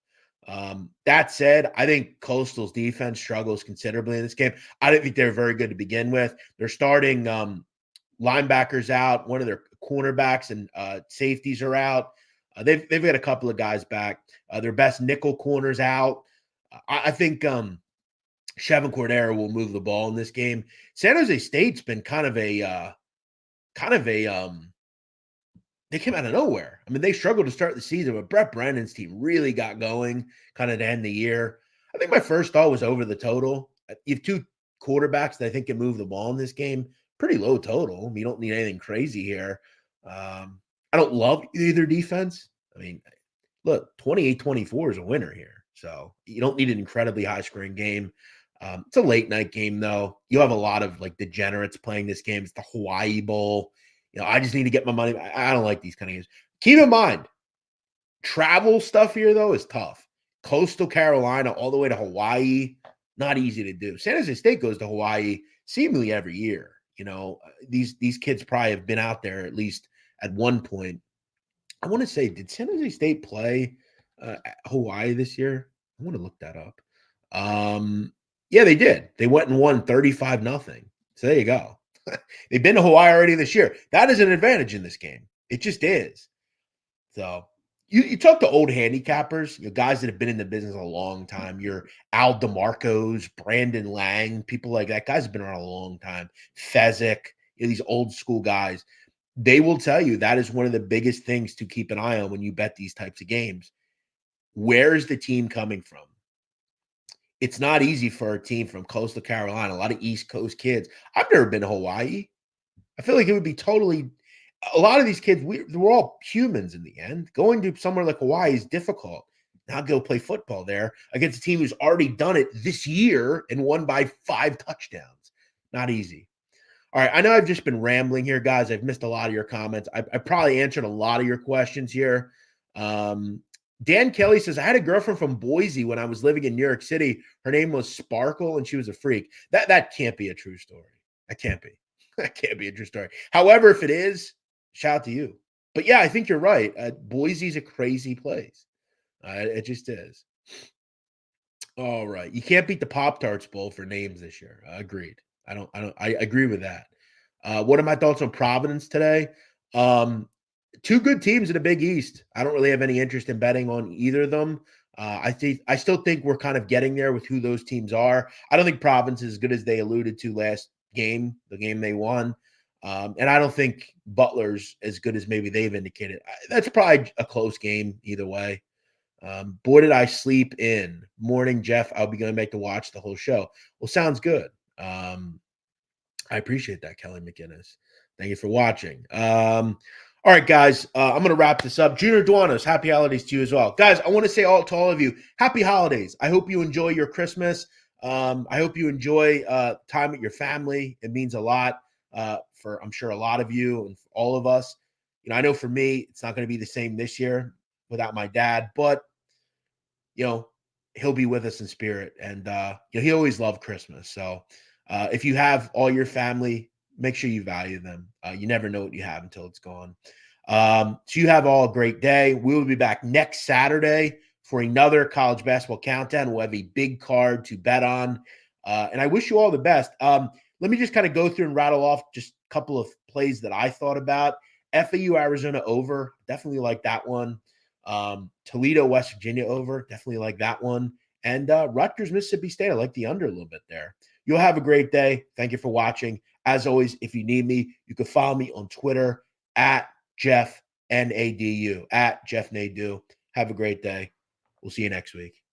That said, I think Coastal's defense struggles considerably in this game. I didn't think they were very good to begin with. They're starting linebackers out. One of their cornerbacks and safeties are out. They've got a couple of guys back. Their best nickel corners out. I think Chevin Cordero will move the ball in this game. San Jose State's been kind of a they came out of nowhere. I mean, they struggled to start the season, but Brett Brennan's team really got going kind of to end the year. I think my first thought was over the total. You have two quarterbacks that I think can move the ball in this game. Pretty low total. I mean, you don't need anything crazy here. I don't love either defense. I mean, look, 28-24 is a winner here. So you don't need an incredibly high-scoring game. It's a late-night game, though. You'll have a lot of, like, degenerates playing this game. It's the Hawaii Bowl. I just need to get my money. I don't like these kind of games. Keep in mind, travel stuff here, though, is tough. Coastal Carolina all the way to Hawaii, not easy to do. San Jose State goes to Hawaii seemingly every year. These kids probably have been out there at least at one point. I want to say, did San Jose State play Hawaii this year? I want to look that up. Yeah, they did. They went and won 35-0. So there you go. They've been to Hawaii already this year. That is an advantage in this game. It just is. So you talk to old handicappers, guys that have been in the business a long time. Your Al DeMarcos, Brandon Lang, people like that. Guys have been around a long time. Fezzik, these old school guys. They will tell you that is one of the biggest things to keep an eye on when you bet these types of games. Where is the team coming from? It's not easy for a team from Coastal Carolina, a lot of East Coast kids. I've never been to Hawaii. I feel like it would be totally – a lot of these kids, we're all humans in the end. Going to somewhere like Hawaii is difficult. Now go play football there against a team who's already done it this year and won by 5 touchdowns. Not easy. All right, I know I've just been rambling here, guys. I've missed a lot of your comments. I probably answered a lot of your questions here. Dan Kelly says, I had a girlfriend from Boise when I was living in New York City. Her name was Sparkle, and she was a freak. That can't be a true story. That can't be. That can't be a true story. However, if it is, shout out to you. But yeah, I think you're right. Boise's a crazy place. It just is. All right. You can't beat the Pop-Tarts Bowl for names this year. Agreed. I agree with that. What are my thoughts on Providence today? Two good teams in the Big East. I don't really have any interest in betting on either of them. I still think we're kind of getting there with who those teams are. I don't think Providence is as good as they alluded to last game, the game they won. And I don't think Butler's as good as maybe they've indicated. That's probably a close game either way. Boy, did I sleep in. Morning, Jeff. I'll be going back to watch the whole show. Well, sounds good. I appreciate that, Kelly McGinnis. Thank you for watching. All right, guys, I'm going to wrap this up. Junior Duanos, happy holidays to you as well. Guys, I want to say to all of you, happy holidays. I hope you enjoy your Christmas. I hope you enjoy time with your family. It means a lot for, I'm sure, a lot of you and for all of us. You know, I know for me, it's not going to be the same this year without my dad, but, you know, he'll be with us in spirit. And, you know, he always loved Christmas. So if you have all your family, make sure you value them. You never know what you have until it's gone. So you have all a great day. We will be back next Saturday for another college basketball countdown. We'll have a big card to bet on. And I wish you all the best. Let me just kind of go through and rattle off just a couple of plays that I thought about. FAU Arizona over. Definitely like that one. Toledo West Virginia over. Definitely like that one. And Rutgers Mississippi State. I like the under a little bit there. You'll have a great day. Thank you for watching. As always, if you need me, you can follow me on Twitter at Jeff Nadu, at Jeff Nadu. Have a great day. We'll see you next week.